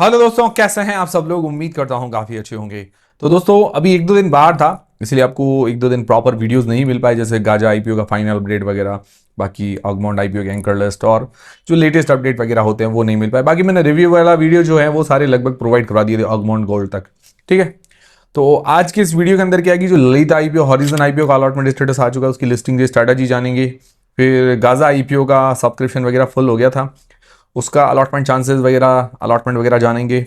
Hello दोस्तों, कैसे हैं आप सब लोग। उम्मीद करता हूं काफ़ी अच्छे होंगे। तो दोस्तों अभी एक दो दिन बाहर था, इसलिए आपको एक दो दिन प्रॉपर वीडियोस नहीं मिल पाए, जैसे गाजा आईपीओ का फाइनल अपडेट वगैरह, बाकी ऑगमाउंट आईपीओ के एंकर लिस्ट और जो लेटेस्ट अपडेट वगैरह होते हैं वो नहीं मिल पाए। बाकी मैंने रिव्यू वाला वीडियो जो है वो सारे लगभग प्रोवाइड करवा दिए थे ऑगमाउंट गोल्ड तक। ठीक है, तो आज के इस वीडियो के अंदर क्या है कि जो ललित आईपीओ हॉरिजन आईपीओ का अलॉटमेंट स्टेटस आ चुका है, उसकी लिस्टिंग की स्ट्रैटेजी जानेंगे। फिर गाजा आईपीओ का सब्सक्रिप्शन वगैरह फुल हो गया था, उसका अलॉटमेंट चांसेस वगैरह, अलॉटमेंट वगैरह जानेंगे।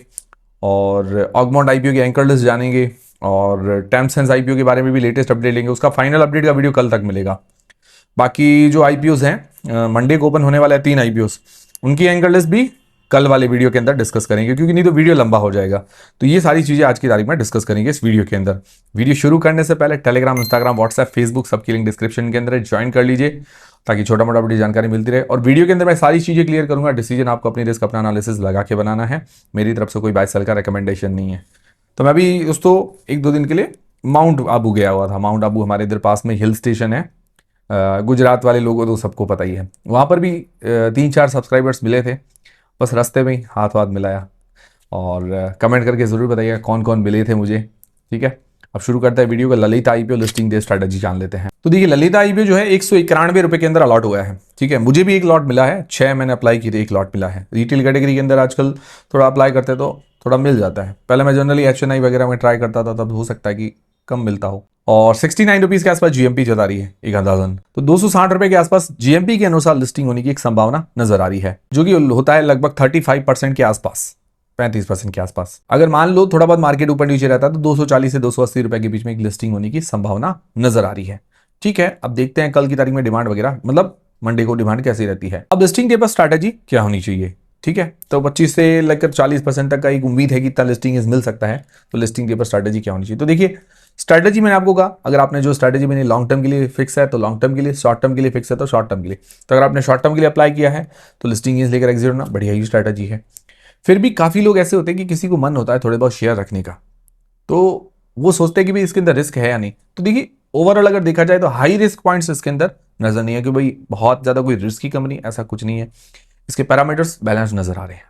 और ऑगमाउंट आईपीओ की एंकर लिस्ट जानेंगे और टेमसेंस आईपीओ के बारे में भी लेटेस्ट अपडेट लेंगे। उसका फाइनल अपडेट का वीडियो कल तक मिलेगा। बाकी जो आईपीओस हैं, मंडे को ओपन होने वाले हैं 3 आईपीओस, उनकी एंकर लिस्ट भी कल वाले वीडियो के अंदर डिस्कस करेंगे, क्योंकि नहीं तो वीडियो लंबा हो जाएगा। तो ये सारी चीज़ें आज की तारीख में डिस्कस करेंगे इस वीडियो के अंदर। वीडियो शुरू करने से पहले टेलीग्राम, इंस्टाग्राम, व्हाट्सएप, फेसबुक सबकी लिंक डिस्क्रिप्शन के अंदर ज्वाइन कर लीजिए, ताकि छोटा मोटा बड़ी जानकारी मिलती रहे। और वीडियो के अंदर मैं सारी चीज़ें क्लियर करूंगा। डिसीजन आपको अपनी रिस्क, अपना एनालिसिस लगा के बनाना है। मेरी तरफ से कोई बाय सेल का रिकमेंडेशन नहीं है। तो मैं भी दोस्तों एक दो दिन के लिए माउंट आबू गया हुआ था। माउंट आबू हमारे इधर पास में हिल स्टेशन है, गुजरात वाले लोगों तो सबको पता ही है। वहाँ पर भी 3-4 सब्सक्राइबर्स मिले थे, बस रास्ते में ही हाथ वाथ मिलाया। और कमेंट करके ज़रूर बताइएगा कौन कौन मिले थे मुझे। ठीक है, अब शुरू करते हैं वीडियो का। Lalit IPO listing day strategy जान लेते हैं। तो देखिए, ललित आईपीओ जो है 191 रुपये के अंदर अलॉट हुआ है। ठीक है, मुझे भी एक लॉट मिला है, 6 मैंने अप्लाई किए थे, एक लॉट मिला है। रिटेल कैटेगरी के अंदर आजकल थोड़ा अप्लाई करते तो थोड़ा मिल जाता है। पहले मैं जनरली HNI वगैरह में ट्राई करता था, तब हो सकता है कि कम मिलता हो। और 69 रुपीज़ के आसपास जीएमपी जता रही है एक अंदाजन। तो 260 रुपये के आसपास जीएमपी के अनुसार लिस्टिंग होने की एक संभावना नजर आ रही है, जो कि होता है लगभग 35% के आसपास, 35% के आसपास। अगर मान लो थोड़ा बहुत मार्केट ऊपर नीचे रहता है तो 240 से 280 रुपए के बीच में एक लिस्टिंग होने की संभावना नजर आ रही है। ठीक है, अब देखते हैं कल की तारीख में डिमांड वगैरह, मतलब मंडे को डिमांड कैसी रहती है। अब लिस्टिंग डे पर स्ट्रैटेजी क्या होनी चाहिए। ठीक है, तो 25 से लेकर 40% तक का एक उम्मीद है कि इतना लिस्टिंग मिल सकता है। तो लिस्टिंग डे पर स्ट्रैटेजी क्या होनी चाहिए। तो देखिए, स्ट्रैटेजी मैंने आपको कहा, अगर आपने जो स्ट्रैटेजी मैंने लॉन्ग टर्म के लिए फिक्स है तो लॉन्ग टर्म के लिए, शॉर्ट टर्म के लिए फिक्स है तो शॉर्ट टर्म के लिए। तो अगर आपने शॉर्ट टर्म के लिए अप्लाई किया है तो लिस्टिंग लेकर एग्जिट होना बढ़िया ही स्ट्रैटेजी है। फिर भी काफ़ी लोग ऐसे होते हैं कि किसी को मन होता है थोड़े बहुत शेयर रखने का, तो वो सोचते हैं कि भाई इसके अंदर रिस्क है या नहीं। तो देखिए, ओवरऑल अगर देखा जाए तो हाई रिस्क पॉइंट्स इसके अंदर नजर नहीं है कि भाई बहुत ज़्यादा कोई रिस्क की कंपनी, ऐसा कुछ नहीं है। इसके पैरामीटर्स बैलेंस नजर आ रहे हैं।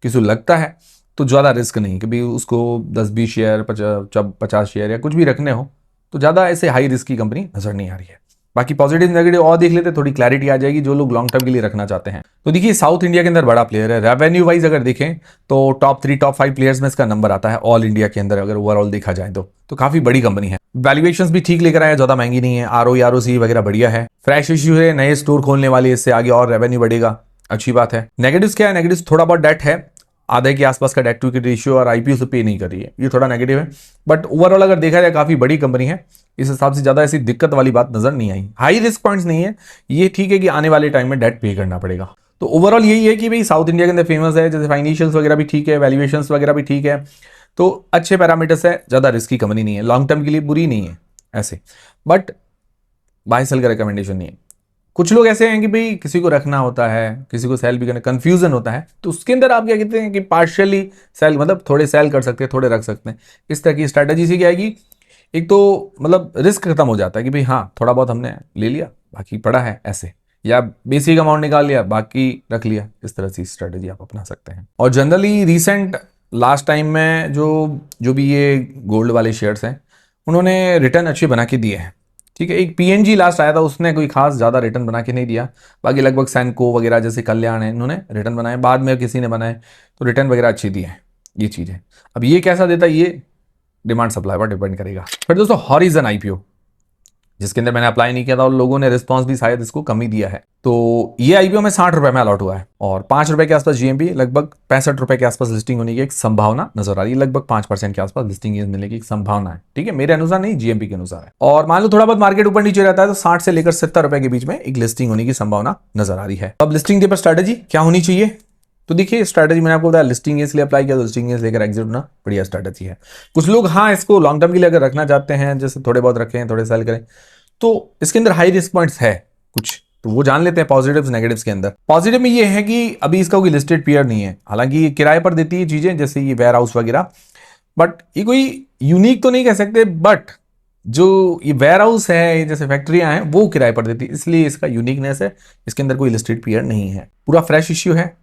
किसी को लगता है तो ज़्यादा रिस्क नहीं कि भाई उसको 10-20 शेयर, 50 शेयर या कुछ भी रखने हो, तो ज़्यादा ऐसे हाई रिस्क की कंपनी नजर नहीं आ रही है। बाकी पॉजिटिव नेगेटिव और देख लेते, थोड़ी क्लैरिटी आ जाएगी जो लोग लॉन्ग टर्म के लिए रखना चाहते हैं। तो देखिए, साउथ इंडिया के अंदर बड़ा प्लेयर है। रेवेन्यू वाइज अगर देखें तो टॉप 3 टॉप 5 प्लेयर्स में इसका नंबर आता है ऑल इंडिया के अंदर, अगर ओवरऑल देखा जाए तो काफी बड़ी कंपनी है। वैल्यूएशंस भी ठीक लेकर आया, ज्यादा महंगी नहीं है। ROE वगैरह बढ़िया है। फ्रेश इश्यू है, नए स्टोर खोलने वाली, इससे आगे और रेवेन्यू बढ़ेगा, अच्छी बात है। नेगेटिव्स क्या है, नेगेटिव्स थोड़ा बहुत डेट है, आधे के आसपास का डेट टू इक्विटी रेशियो, और आईपीओ से पे नहीं कर रही है, ये थोड़ा नेगेटिव है। बट ओवरऑल अगर देखा जाए काफी बड़ी कंपनी है, इस हिसाब से ज्यादा ऐसी दिक्कत वाली बात नजर नहीं आई। हाई रिस्क पॉइंट्स नहीं है ये, ठीक है कि आने वाले टाइम में डेट पे करना पड़ेगा। तो ओवरऑल यही है कि भाई साउथ इंडिया के अंदर फेमस है, जैसे फाइनेंशियल्स वगैरह भी ठीक है, वैल्यूएशंस वगैरह भी ठीक है, तो अच्छे पैरामीटर्स है, ज्यादा रिस्की कंपनी नहीं है, लॉन्ग टर्म के लिए बुरी नहीं है ऐसे। बट बाय सेल का रिकमेंडेशन नहीं है। कुछ लोग ऐसे हैं कि भाई किसी को रखना होता है, किसी को सेल भी करना, कंफ्यूजन होता है, तो उसके अंदर आप क्या कहते हैं कि पार्शियली सेल, मतलब थोड़े सेल कर सकते हैं, थोड़े रख सकते हैं। इस तरह की स्ट्रैटेजी से क्या आएगी, एक तो मतलब रिस्क खत्म हो जाता है कि भाई हाँ थोड़ा बहुत हमने ले लिया, बाकी पड़ा है ऐसे, या बेसिक अमाउंट निकाल लिया, बाकी रख लिया। इस तरह से स्ट्रैटेजी आप अपना सकते हैं। और जनरली रिसेंट लास्ट टाइम में जो भी ये गोल्ड वाले शेयर्स हैं, उन्होंने रिटर्न अच्छे बना के दिए हैं। ठीक है, एक PNG लास्ट आया था, उसने कोई खास ज़्यादा रिटर्न बना के नहीं दिया। बाकी लगभग सैनको वगैरह जैसे कल्याण है, इन्होंने रिटर्न बनाए, बाद में किसी ने बनाए तो रिटर्न वगैरह अच्छी दी है। ये चीज़ है। अब ये कैसा देता है, ये डिमांड सप्लाई पर डिपेंड करेगा। फिर दोस्तों हॉरिजन आईपीओ, जिसके अंदर मैंने अप्लाई नहीं किया था और लोगों ने रिस्पॉन्स भी शायद इसको कम ही दिया है। तो ये आईपीओ में 60 रुपए में अलॉट हुआ है और 5 रुपए के आसपास जीएमपी, लगभग 65 रुपए के आसपास लिस्टिंग होने की एक संभावना नजर आ रही है। लगभग 5% के आसपास लिस्टिंग मिलने की एक संभावना है। ठीक है, मेरे अनुसार नहीं, जीएमपी के अनुसार है। और मान लो थोड़ा बहुत मार्केट ऊपर नीचे रहता है तो 60 से लेकर 70 रुपए के बीच में एक लिस्टिंग होने की संभावना नजर आ रही है। अब लिस्टिंग डे पर स्ट्रैटेजी क्या होनी चाहिए। तो देखिए, स्ट्रैटेजी मैंने आपको बताया, लिस्टिंग इसलिए अप्लाई किया तो लिस्टिंग लेकर एग्जिट होना बढ़िया स्ट्रैटेजी है। कुछ लोग हाँ इसको लॉन्ग टर्म के लिए अगर रखना चाहते हैं, जैसे थोड़े बहुत रखें, थोड़े सेल करें, तो इसके अंदर हाई रिस्क पॉइंट्स है कुछ, तो वो जान लेते हैं पॉजिटिव्स नेगेटिव्स के अंदर। पॉजिटिव में ये है कि अभी इसका कोई लिस्टेड पेयर नहीं है, हालांकि ये किराए पर देती है चीजें, जैसे ये वेयर हाउस वगैरह, बट ये कोई यूनिक तो नहीं कह सकते, बट जो ये वेयर हाउस है, जैसे फैक्ट्रियां हैं, वो किराए पर देती है, इसलिए इसका यूनिकनेस है। इसके अंदर कोई लिस्टेड पेयर नहीं है, पूरा फ्रेश इश्यू है,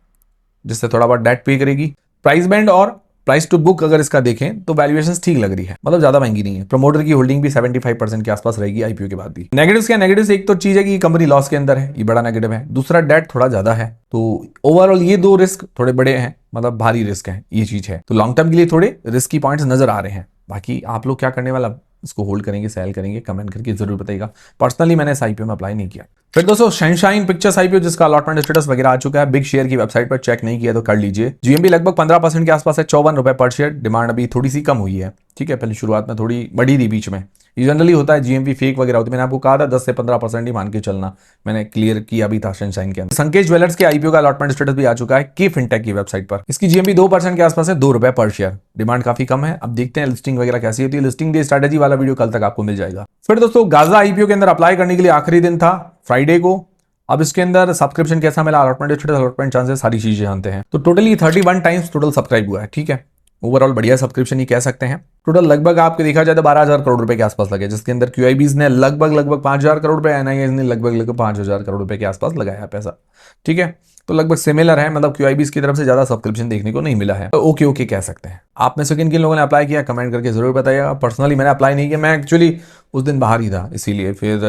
जिससे थोड़ा बहुत डेट पे करेगी। प्राइस बैंड और प्राइस टू बुक अगर इसका देखें तो वैल्यूएशंस ठीक लग रही है, मतलब ज्यादा महंगी नहीं है। प्रमोटर की होल्डिंग भी 75% के आसपास रहेगी आईपीओ के बाद भी। नेगेटिव्स क्या, नेगेटिव्स एक तो चीज है कि कंपनी लॉस के अंदर है, ये बड़ा नेगेटिव है। दूसरा डेट थोड़ा ज्यादा है, तो ओवरऑल ये दो रिस्क थोड़े बड़े हैं, मतलब भारी रिस्क है, ये चीज है। तो लॉन्ग टर्म के लिए थोड़े रिस्की पॉइंट्स नजर आ रहे हैं। बाकी आप लोग क्या करने वाला, इसको होल्ड करेंगे, सेल करेंगे, कमेंट करके जरूर बताइएगा। पर्सनली मैंने इस आईपीओ में अप्लाई नहीं किया। फिर दोस्तों सनशाइन पिक्चर्स आईपीओ जिसका अलॉटमेंट स्टेटस वगैरह आ चुका है, बिग शेयर की वेबसाइट पर चेक नहीं किया तो कर लीजिए। जीएमबी लगभग 15% के आसपास है, 54 रुपए पर शेयर। डिमांड अभी थोड़ी सी कम हुई है, ठीक है, पहले शुरुआत में थोड़ी बढ़ी थी बीच में, ये जनरली होता है, जीएमबी फेक वगैरह होती है। मैंने आपको कहा था 10 से 15% ही मान के चलना, मैंने क्लियर किया भी था सनशाइन के अंदर। संकेत ज्वेलर्स के आईपीओ का अलॉटमेंट स्टेटस भी आ चुका है की फिनटेक की वेबसाइट पर। इसकी जीएमबी 2% के आसपास है, 2 रुपए पर शेयर। डिमांड काफी कम है, अब देखते हैं लिस्टिंग वगैरह कैसी होती है। लिस्टिंग डे स्ट्रेटेजी वाला वीडियो कल तक आपको मिल जाएगा। फिर दोस्तों गाजा आईपीओ के अंदर अप्लाई करने के लिए आखिरी दिन था फ्राइडे को। अब इसके अंदर सब्सक्रिप्शन कैसा मिला, अलॉटमेंट स्टेटस, अलॉटमेंट चांसेस, सारी चीजें जानते हैं। तो टोटली 31 टाइम्स टोटल सब्सक्राइब हुआ है, ठीक है, ओवरऑल बढ़िया सब्सक्रिप्शन ही कह सकते हैं। टोटल लगभग आपके देखा जाए तो 12,000 करोड़ रुपए के आसपास लगे, जिसके अंदर क्यूआईबीज ने लगभग 5,000 करोड़ रुपए, एनआईएस ने लगभग 5,000 करोड़ रुपए के आसपास लगाया पैसा, ठीक है। तो लगभग सिमिलर है, मतलब क्यूआईबीज की तरफ से ज्यादा सब्सक्रिप्शन देखने को नहीं मिला है, तो ओके ओके कह सकते हैं। आप में से किन लोगों ने अप्लाई किया कमेंट करके जरूर बताइएगा। पर्सनली मैंने अप्लाई नहीं किया, मैं एक्चुअली उस दिन बाहर ही था, इसीलिए फिर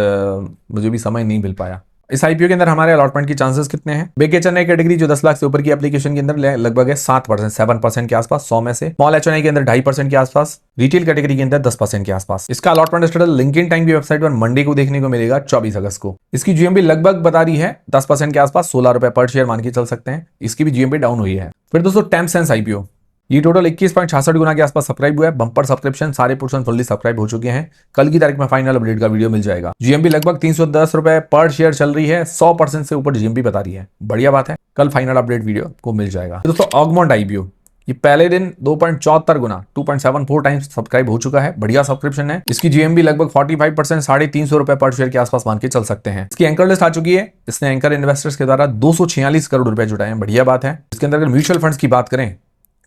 मुझे भी समय नहीं मिल पाया। इस आईपीओ के अंदर हमारे अलॉटमेंट की चांसेस कितने हैं? बेके चेन्नई कैटेगरी जो 10 लाख से ऊपर की एप्लीकेशन के अंदर लगभग है 7%, 7% के आसपास 100 में से। स्मॉल एचएनआई के अंदर 2.5% के आसपास, रिटेल कैटेगरी के अंदर 10% के आसपास। इसका अलॉटमेंट स्टेटस लिंक्डइन टाइम की वेबसाइट पर मंडे को देखने को मिलेगा, 24 अगस्त को। इसकी जीएमबी लगभग बता रही है 10% के आसपास, 16 रुपए पर शेयर मान के चल सकते हैं। इसकी भी जीएमबी डाउन हुई है। फिर दोस्तों टेम्पसेंस आईपीओ, ये टोटल 21.66 गुना के आसपास सब्सक्राइब हुआ है। बंपर सब्सक्रिप्शन सारे पोर्शन फुल्ली सब्सक्राइब हो चुके हैं। कल की तारीख में फाइनल अपडेट का वीडियो मिल जाएगा। जीएमबी लगभग 310 रुपए पर शेयर चल रही है, 100% से ऊपर जीएमबी बता रही है, बढ़िया बात है। कल फाइनल अपडेट वीडियो को मिल जाएगा। दोस्तों ऑगमोंट आईपीओ, ये पहले दिन 2.74 गुना 2.74 टाइम्स सब्सक्राइब हो चुका है, बढ़िया सब्सक्रिप्शन है। इसकी जीएमबी लगभग 45%, 350 रुपए पर शेयर के आसपास मान के चल सकते हैं। इसकी एंकर लिस्ट आ चुकी है, इसने एंकर इन्वेस्टर्स के द्वारा 246 करोड़ रुपए जुटाए हैं, बढ़िया बात है। इसके अंदर अगर म्यूचुअल फंड्स की बात करें,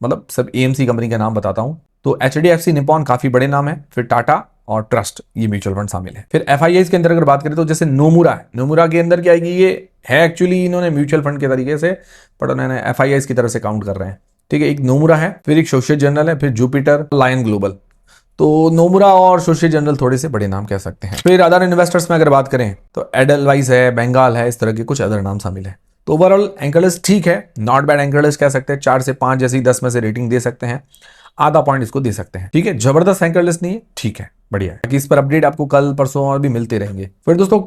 मतलब सब एएमसी कंपनी का नाम बताता हूं, तो एचडीएफसी निपॉन काफी बड़े नाम है, फिर टाटा और ट्रस्ट, ये म्यूचुअल फंड शामिल है। फिर एफआईआई के अंदर अगर बात करें तो जैसे नोमुरा है, नोमुरा के अंदर क्या आएगी, ये है एक्चुअली इन्होंने म्यूचुअल फंड के तरीके से, बट उन्होंने एफआईआई की तरफ से काउंट कर रहे हैं, ठीक है। एक नोमुरा है, फिर एक सोशियल जनरल है, फिर जुपिटर, लायन ग्लोबल। तो नोमुरा और सोशियल जनरल थोड़े से बड़े नाम कह सकते हैं। फिर अदर इन्वेस्टर्स में अगर बात करें तो एडलवाइस है, बंगाल है, इस तरह के कुछ अदर नाम शामिल है। तो ओवरऑल एंकर लिस्ट ठीक है, नॉट बैड एंकर लिस्ट कह सकते हैं। 4 से 5 जैसी 10 में से रेटिंग दे सकते हैं, आधा पॉइंट इसको दे सकते हैं, ठीक है। जबरदस्त एंकर लिस्ट नहीं है, ठीक है, बढ़िया है। इस पर अपडेट आपको कल परसों और भी मिलते रहेंगे। फिर दोस्तों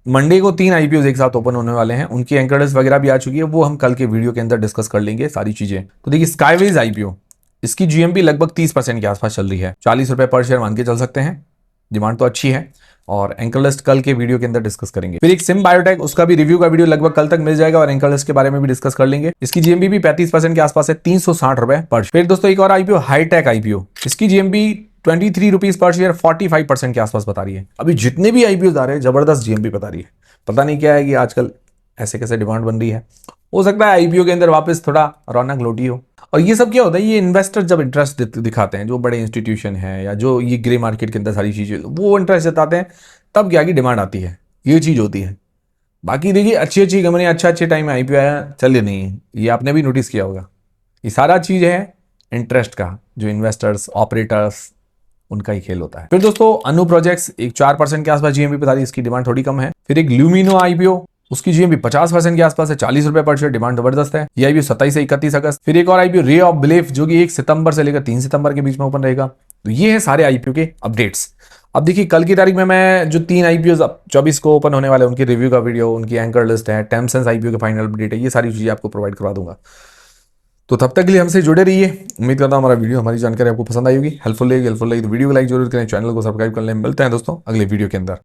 मंडे को 3 आईपीओ एक साथ ओपन होने वाले हैं, उनकी एंकर लिस्ट वगैरह भी आ चुकी है, वो हम कल के वीडियो के अंदर डिस्कस कर लेंगे सारी चीजें। तो देखिए स्काईवेज आईपीओ, इसकी जीएमबी लगभग 30% के आसपास चल रही है, 40 रुपए पर शेयर मान के चल सकते हैं। डिमांड तो अच्छी है और एंकर लिस्ट कल के वीडियो के अंदर डिस्कस करेंगे। फिर एक सिम बायोटेक, उसका भी रिव्यू का वीडियो लगभग कल तक मिल जाएगा और एंकर लिस्ट के बारे में भी डिस्कस कर लेंगे। इसकी जीएमबी भी 35% के आसपास है, 360 रुपए पर। फिर दोस्तों एक और आईपीओ हाईटेक आईपीओ, इसकी जीएमबी 23 रुपीज पर शेयर, 45% के आसपास बता रही है। अभी जितने भी आईपीओ आ रहे हैं जबरदस्त जीएमबी बता रही है, पता नहीं क्या है कि आजकल ऐसे कैसे डिमांड बन रही है। हो सकता है आईपीओ के अंदर वापस थोड़ा रौनक लौटी हो। और ये सब क्या होता है, ये इन्वेस्टर जब इंटरेस्ट दिखाते हैं, जो बड़े इंस्टीट्यूशन है या जो ये ग्रे मार्केट के अंदर सारी चीजें वो इंटरेस्ट जताते हैं, तब क्या की डिमांड आती है, ये चीज होती है। बाकी देखिए अच्छी कंपनी अच्छे टाइम में आईपीओ आया, चल नहीं है, ये आपने भी नोटिस किया होगा। ये सारा चीज है इंटरेस्ट का, जो इन्वेस्टर्स ऑपरेटर्स उनका ही खेल होता है। फिर दोस्तों अनु प्रोजेक्ट्स एक 4% के आसपास जीएमबी बता रही है, इसकी डिमांड थोड़ी कम है। फिर एक ल्यूमिनो आईपीओ, उसकी जीएमबी 50% के आसपास है, 40 रुपए पर शेयर, डिमांड जबरदस्त है। ये आईपीओ 27 से 31 अगस्त। फिर एक और आईपीओ रे ऑफ बिलीफ, जो कि 1 सितंबर से लेकर 3 सितंबर के बीच में ओपन रहेगा। तो ये है सारे आईपीओ के अपडेट्स। अब देखिए कल की तारीख में मैं जो 3 आईपीओ 24 को ओपन होने वाले हैं, उनकी रिव्यू का वीडियो, उनकी एंकर लिस्ट है, टेम्पसेंस आईपीओ के फाइनल अपडेट है, ये सारी चीजें आपको प्रोवाइड करवा दूंगा। तो तब तक के लिए हमसे जुड़े रहिए। उम्मीद करता हूं हमारा वीडियो, हमारी जानकारी आपको पसंद आई होगी, हेल्पफुल लगी तो वीडियो को लाइक जरूर करें, चैनल को सब्सक्राइब कर लें। मिलते हैं दोस्तों अगले वीडियो के अंदर।